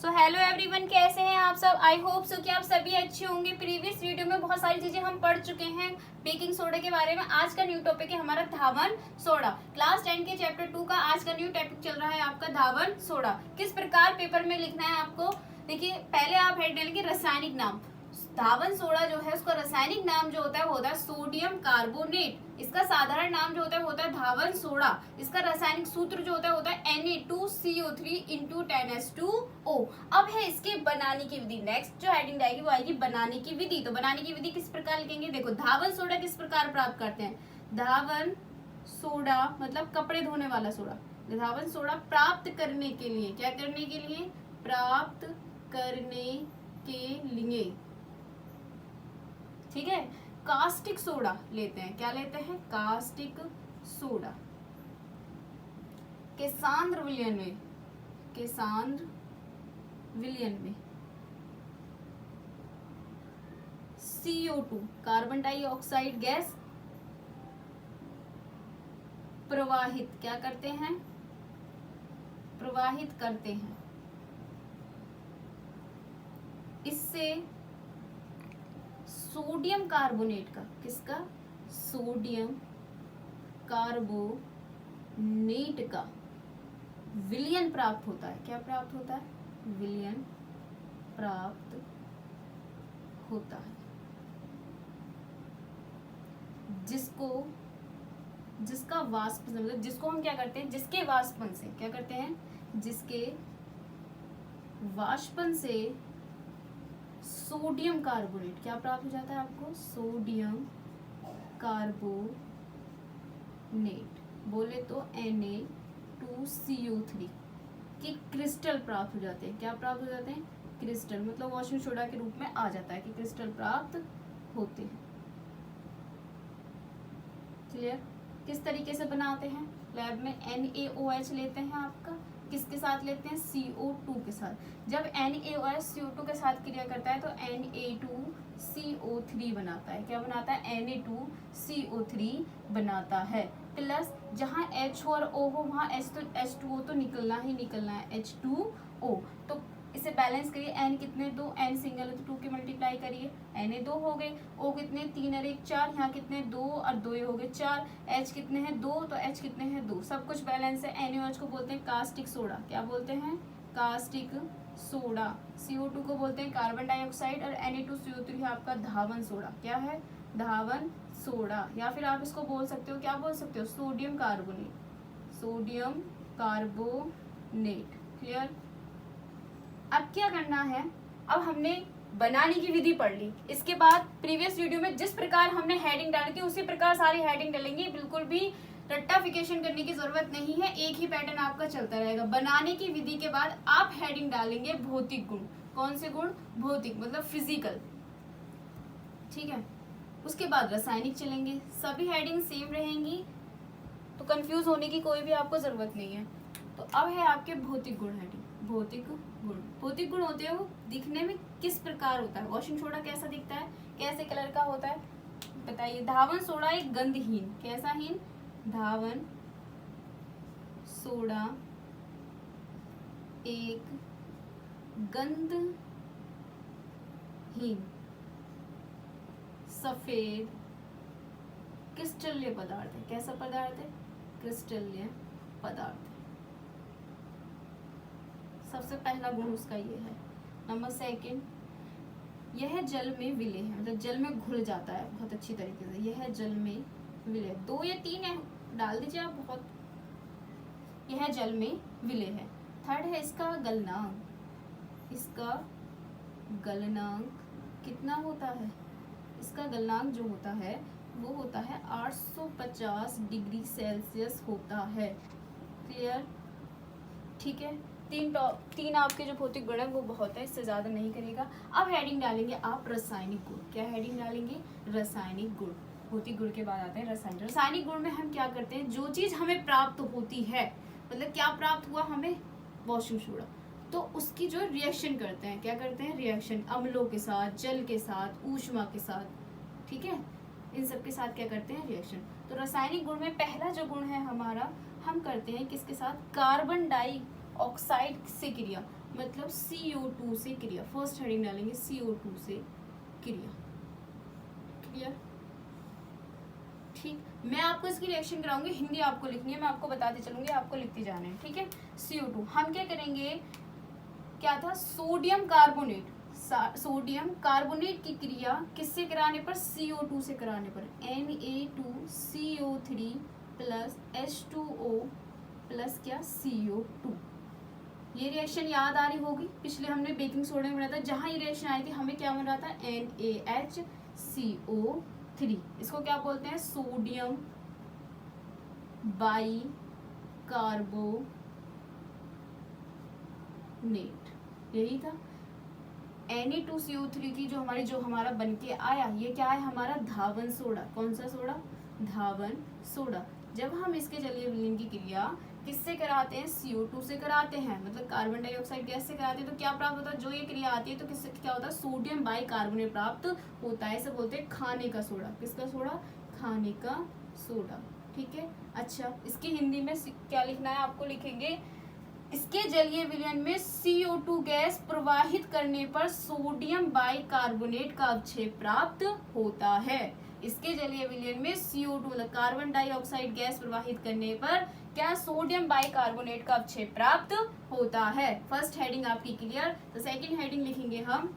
So hello everyone, कैसे हैं आप सब। आई होप सो कि आप सभी अच्छे होंगे। प्रीवियस वीडियो में बहुत सारी चीजें हम पढ़ चुके हैं बेकिंग सोडा के बारे में। आज का न्यू टॉपिक है हमारा धावन सोडा। क्लास 10 के चैप्टर 2 का आज का न्यू टॉपिक चल रहा है आपका धावन सोडा। किस प्रकार पेपर में लिखना है आपको, देखिए पहले आप हेड डालेंगे रासायनिक नाम। धावन सोडा जो है उसका रासायनिक नाम जो होता है वो होता है सोडियम कार्बोनेट। इसका साधारण नाम जो होता है धावन सोडा। इसका रासायनिक सूत्र जो होता है Na2CO3 × 10H2O। अब है इसके बनाने की विधि। नेक्स्ट जो हेडिंग आएगी वो आएगी बनाने की विधि। तो बनाने की विधि किस प्रकार लिखेंगे, देखो धावन सोडा किस प्रकार प्राप्त करते हैं। धावन सोडा मतलब कपड़े धोने वाला सोडा। धावन सोडा प्राप्त करने के लिए, क्या करने के लिए, प्राप्त करने के लिए, ठीक है, कास्टिक सोडा लेते हैं। क्या लेते हैं, कास्टिक सोडा के सांद्र विलयन में, के सांद्र विलयन में CO2 कार्बन डाइऑक्साइड गैस प्रवाहित, क्या करते हैं, प्रवाहित करते हैं। इससे सोडियम कार्बोनेट का, किसका, सोडियम कार्बोनेट का विलयन प्राप्त होता है। क्या प्राप्त होता है, विलयन प्राप्त होता है, जिसका वाष्प मतलब जिसको हम क्या करते हैं, जिसके वाष्पन से, क्या करते हैं, जिसके वाष्पन से सोडियम कार्बोनेट क्या प्राप्त हो जाता है आपको, सोडियम कार्बोनेट, बोले तो Na2CO3 के क्रिस्टल प्राप्त हो जाते हैं। क्या प्राप्त हो जाते हैं, क्रिस्टल, मतलब वॉशिंग सोडा के रूप में आ जाता है कि क्रिस्टल प्राप्त होते हैं। क्लियर। किस तरीके से बनाते हैं, लैब में NaOH लेते हैं आपका, किसके साथ लेते हैं, CO2 के साथ। जब NaOH CO2 के साथ क्रिया करता है तो Na2CO3 बनाता है। क्या बनाता है, Na2CO3 बनाता है। प्लस जहाँ H और O हो वहाँ H2O तो निकलना ही निकलना है, H2O। तो इसे बैलेंस करिए, N कितने, 2, N सिंगल है तो 2 के मल्टीप्लाई करिए, Na2 हो गए, O कितने, 3 और 1 4, यहाँ कितने, 2 और 2 हो गए 4, H कितने हैं, 2, तो H कितने हैं, 2, सब कुछ बैलेंस है। NaOH को बोलते हैं कास्टिक सोडा। क्या बोलते हैं, कास्टिक सोडा। CO2 को बोलते हैं कार्बन डाइऑक्साइड और Na2CO3 है आपका धावन सोडा। क्या है, धावन सोडा। या फिर आप इसको बोल सकते हो, क्या बोल सकते हो, sodium carbonate, sodium carbonate. Clear. अब क्या करना है, अब हमने बनाने की विधि पढ़ ली। इसके बाद प्रीवियस वीडियो में जिस प्रकार हमने हेडिंग डाली थी उसी प्रकार सारी हेडिंग डालेंगे। बिल्कुल भी रट्टाफिकेशन करने की जरूरत नहीं है, एक ही पैटर्न आपका चलता रहेगा। बनाने की विधि के बाद आप हेडिंग डालेंगे भौतिक गुण। कौन से गुण, भौतिक मतलब फिजिकल, ठीक है। उसके बाद रासायनिक चलेंगे, सभी हेडिंग सेम रहेंगी तो कंफ्यूज होने की कोई भी आपको जरूरत नहीं है। तो अब है आपके भौतिक गुण हेडिंग। भौतिक गुण, भौतिक गुण होते हैं वो दिखने में किस प्रकार होता है, वॉशिंग सोडा कैसा दिखता है, कैसे कलर का होता है, बताइए। धावन सोडा एक गंधहीन, कैसा हीन, धावन सोडा एक गंधहीन सफेद क्रिस्टलीय पदार्थ है। कैसा पदार्थ है, क्रिस्टलीय पदार्थ है। सबसे पहला गुण उसका ये है। नंबर सेकंड, यह जल में विलय है, मतलब जल में घुल जाता है बहुत अच्छी तरीके से। यह जल में विलय, 2 या 3 है डाल दीजिए आप, बहुत, यह जल में विलय है। थर्ड है इसका गलनांक। इसका गलनांक कितना होता है, इसका गलनांक जो होता है वो होता है 850 डिग्री सेल्सियस होता है। क्लियर, ठीक है। तीन आपके जो भौतिक गुण है वो बहुत है, इससे ज्यादा नहीं करेगा। अब हेडिंग डालेंगे आप रासायनिक गुण। क्या हेडिंग डालेंगे, रासायनिक गुण। भौतिक गुण के बाद आते हैं रासायनिक। रासायनिक गुण में हम क्या करते हैं, जो चीज हमें प्राप्त होती है, मतलब क्या प्राप्त हुआ हमें, वॉशिंग सोडा, तो उसकी जो रिएक्शन करते हैं, क्या करते हैं, रिएक्शन अम्लों के साथ, जल के साथ, ऊष्मा के साथ, ठीक है, इन सब के साथ क्या करते हैं, रिएक्शन। तो रासायनिक गुण में पहला जो गुण है हमारा, हम करते हैं किसके साथ, कार्बन डाइऑक्साइड से क्रिया। मतलब CO2 से क्रिया, फर्स्ट हेडिंग डालेंगे CO2 से क्रिया। क्लियर? ठीक, मैं आपको इसकी रिएक्शन कराऊंगी, हिंदी आपको लिखनी है, मैं आपको बताती चलूंगी, आपको लिखते जाना है। ठीक है, CO2 हम क्या करेंगे, क्या था, सोडियम कार्बोनेट, सोडियम कार्बोनेट की क्रिया किससे कराने पर, CO2 से कराने पर, Na2CO3 प्लस H2O प्लस क्या, CO2। ये रिएक्शन याद आ रही होगी, पिछले हमने बेकिंग सोडा में बनाया था, जहां ये रिएक्शन आई थी हमें क्या बन रहा था, NaHCO3। इसको क्या बोलते हैं, सोडियम बाई कार्बोनेट, यही था। Na2CO3 की जो हमारा बन के आया, ये क्या है हमारा, धावन सोडा। कौन सा सोडा, धावन सोडा। जब हम इसके जलीय विलयन की क्रिया किससे कराते हैं, CO2 से कराते हैं, मतलब कार्बन डाइऑक्साइड गैस से कराते हैं, तो क्या प्राप्त होता है, जो ये क्रिया आती है तो किससे क्या होता है, सोडियम बाई कार्बोनेट प्राप्त होता है। इसे बोलते हैं खाने का सोडा। किसका सोडा, खाने का सोडा। ठीक है, अच्छा इसकी हिंदी में क्या लिखना है, आपको लिखेंगे, इसके जलीय विलयन में CO2 गैस प्रवाहित करने पर सोडियम बाई कार्बोनेट का अवक्षेप प्राप्त होता है। इसके जलीय विलयन में CO2 मतलब कार्बन डाइऑक्साइड गैस प्रवाहित करने पर क्या, सोडियम बाई कार्बोनेट का अवक्षेप प्राप्त होता है। फर्स्ट हेडिंग आपकी क्लियर। तो सेकंड हेडिंग लिखेंगे हम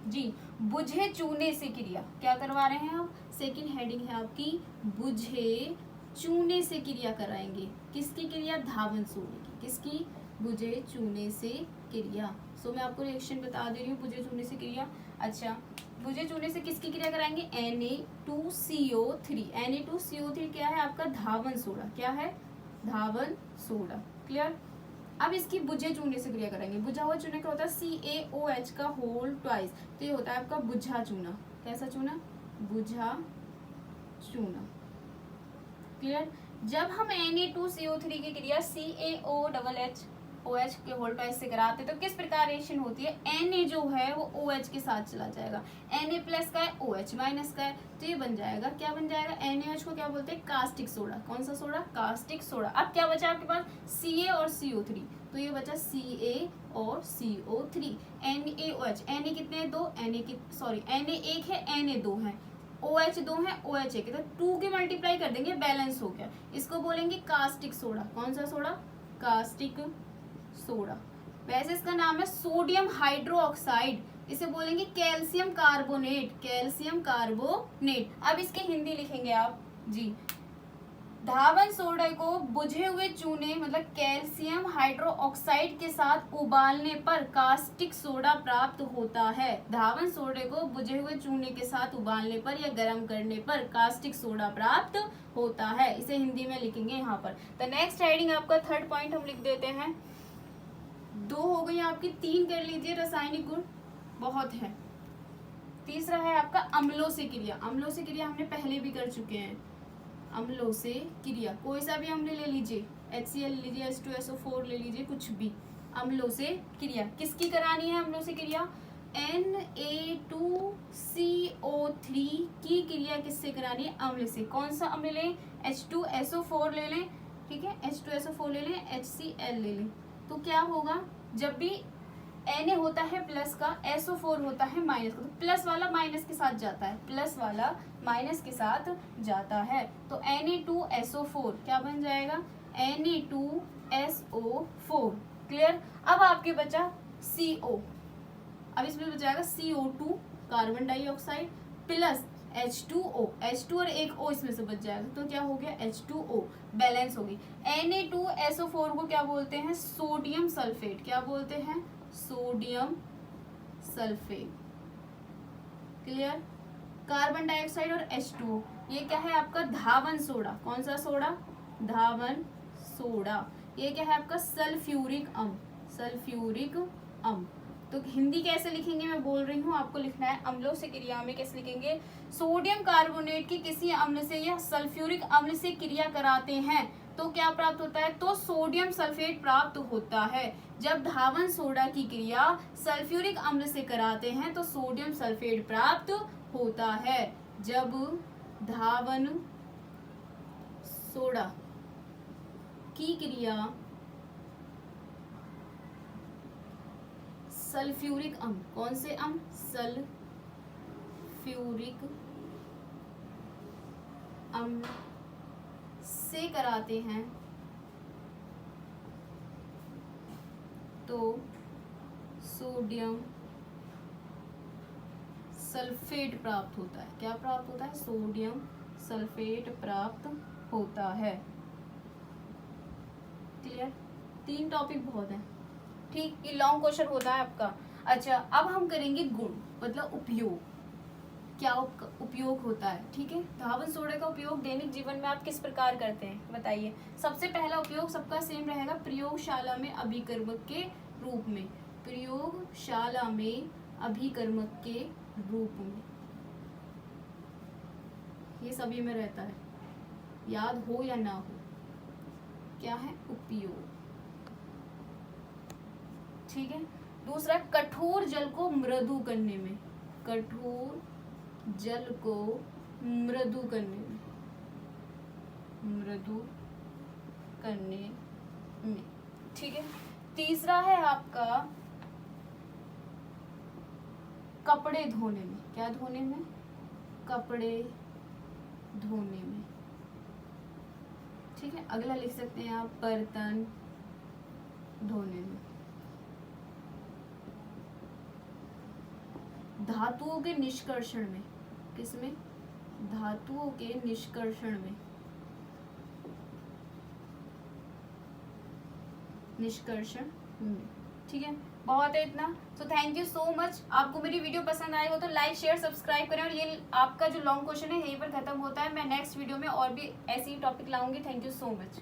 जी, बुझे चूने से क्रिया। क्या करवा रहे हैं हम, सेकंड हेडिंग है आपकी, बुझे चूने से क्रिया कराएंगे। किसकी क्रिया, धावन सोडे की। किसकी, बुझे चूने से क्रिया। सो मैं आपको रिएक्शन बता दे रही हूँ, बुझे चूने से क्रिया। अच्छा, बुझे चूने से किसकी क्रिया कराएंगे, Na2CO3। Na2CO3 क्या है आपका, धावन सोडा। क्या है, धावन सोडा। क्लियर? अब इसकी बुझे चूने से क्रिया करेंगे। बुझा हुआ चूना क्या होता है, CaOH का होल ट्वाइस, तो ये होता है आपका बुझा चूना। कैसा चूना, बुझा चूना। क्लियर? जब हम Na2CO3 की क्रिया CaOH के होल ट्वाइस से कराते तो किस प्रकार रिएक्शन होती है, Na जो है वो OH के साथ चला जाएगा, Na प्लस का है, OH माइनस का है, तो ये बन जाएगा, क्या बन जाएगा, NaOH को क्या बोलते हैं, कास्टिक सोडा। कौन सा सोडा, कास्टिक सोडा। अब क्या बचा आपके पास, Ca और CO3, तो ये बचा Ca और CO3। NaOH, Na कितने हैं, दो, Na एक है, Na दो है, OH दो है, OH एक है, तो 2 के मल्टीप्लाई कर देंगे, बैलेंस हो गया। इसको बोलेंगे कास्टिक सोडा। कौन सा सोडा, कास्टिक सोडा। वैसे इसका नाम है सोडियम हाइड्रोक्साइड, इसे बोलेंगे कैल्शियम कार्बोनेट। Calcium carbonate. अब इसकी हिंदी लिखेंगे आप जी, धावन सोडा को बुझे हुए चूने मतलब कैल्शियम हाइड्रोक्साइड के साथ उबालने पर कास्टिक सोडा प्राप्त होता है। धावन सोडे को बुझे हुए चूने के साथ उबालने पर या गर्म करने पर कास्टिक सोडा प्राप्त होता है। इसे हिंदी में लिखेंगे यहाँ पर। तो नेक्स्ट हेडिंग आपका थर्ड पॉइंट हम लिख देते हैं। 2 हो गई आपकी, 3 कर लीजिए, रासायनिक गुण बहुत है। तीसरा है आपका अम्लों से क्रिया। अम्लों से क्रिया हमने पहले भी कर चुके हैं। अम्लों से क्रिया, कोई सा भी अम्ल ले लीजिए, HCl ले लीजिए, H2SO4 ले लीजिए, कुछ भी। अम्लों से क्रिया किसकी करानी है, अम्लों से क्रिया Na2CO3 की क्रिया किससे करानी है, अम्ल से। कौन सा अम्ल लें, H2SO4 ले लें, ठीक है, H2SO4 ले लें, HCl ले लें। तो क्या होगा, जब भी Na होता है प्लस का, SO4 होता है माइनस का, तो प्लस वाला माइनस के साथ जाता है, प्लस वाला माइनस के साथ जाता है। तो Na2SO4 क्या बन जाएगा, Na2SO4। क्लियर? अब आपके बचा CO, अब इसमें बचाएगा CO2 carbon dioxide plus H2O, H2 और एक O इसमें से बच जाएगा, तो क्या हो गया, H2O, बैलेंस होगी। Na2SO4 को क्या बोलते हैं, सोडियम सल्फेट। क्या बोलते हैं, sodium sulphate. Clear? Carbon dioxide और H2O, ये क्या है आपका, धावन सोडा। कौन सा सोडा, धावन सोडा। ये क्या है आपका, सल्फ्यूरिक अम्ल। सल्फ्यूरिक अम्ल। तो हिंदी कैसे लिखेंगे मैं बोल रही हूँ, आपको लिखना है। अम्लों से क्रिया में कैसे लिखेंगे, सोडियम कार्बोनेट की किसी अम्ल से या सल्फ्यूरिक अम्ल से क्रिया कराते हैं तो क्या प्राप्त होता है, तो सोडियम सल्फेट प्राप्त होता है। जब धावन सोडा की क्रिया सल्फ्यूरिक अम्ल से कराते हैं तो सोडियम सल्फेट प्राप्त होता है। जब धावन सोडा की क्रिया सल्फ्यूरिक अम्ल, कौन से अम्ल? सल्फ्यूरिक अम्ल से कराते हैं तो सोडियम सल्फेट प्राप्त होता है। क्या प्राप्त होता है? सोडियम सल्फेट प्राप्त होता है। क्लियर? 3 टॉपिक बहुत हैं, ठीक, ये लॉन्ग क्वेश्चन होता है आपका। अच्छा, अब हम करेंगे गुण, मतलब उपयोग, क्या उपयोग होता है, ठीक है। धावन सोडे का उपयोग दैनिक जीवन में आप किस प्रकार करते हैं बताइए। सबसे पहला उपयोग सबका सेम रहेगा, प्रयोगशाला में अभिकर्मक के रूप में, प्रयोगशाला में अभिकर्मक के रूप में, ये सभी में रहता है, याद हो या ना हो, क्या है? उपयोग, ठीक है। दूसरा, कठोर जल को मृदु करने में, कठोर जल को मृदु करने में, मृदु करने में, ठीक है। तीसरा है आपका कपड़े धोने में, क्या धोने में? कपड़े धोने में, ठीक है। अगला लिख सकते हैं आप बर्तन धोने में। धातुओं के निष्कर्षण में, किसमें? धातुओं के निष्कर्षण में, निष्कर्षण में, ठीक है। बहुत है इतना। So thank you so much. आपको मेरी वीडियो पसंद आई हो तो लाइक शेयर सब्सक्राइब करें, और ये आपका जो लॉन्ग क्वेश्चन है यहीं पर खत्म होता है। मैं नेक्स्ट वीडियो में और भी ऐसी टॉपिक लाऊंगी। Thank you so much.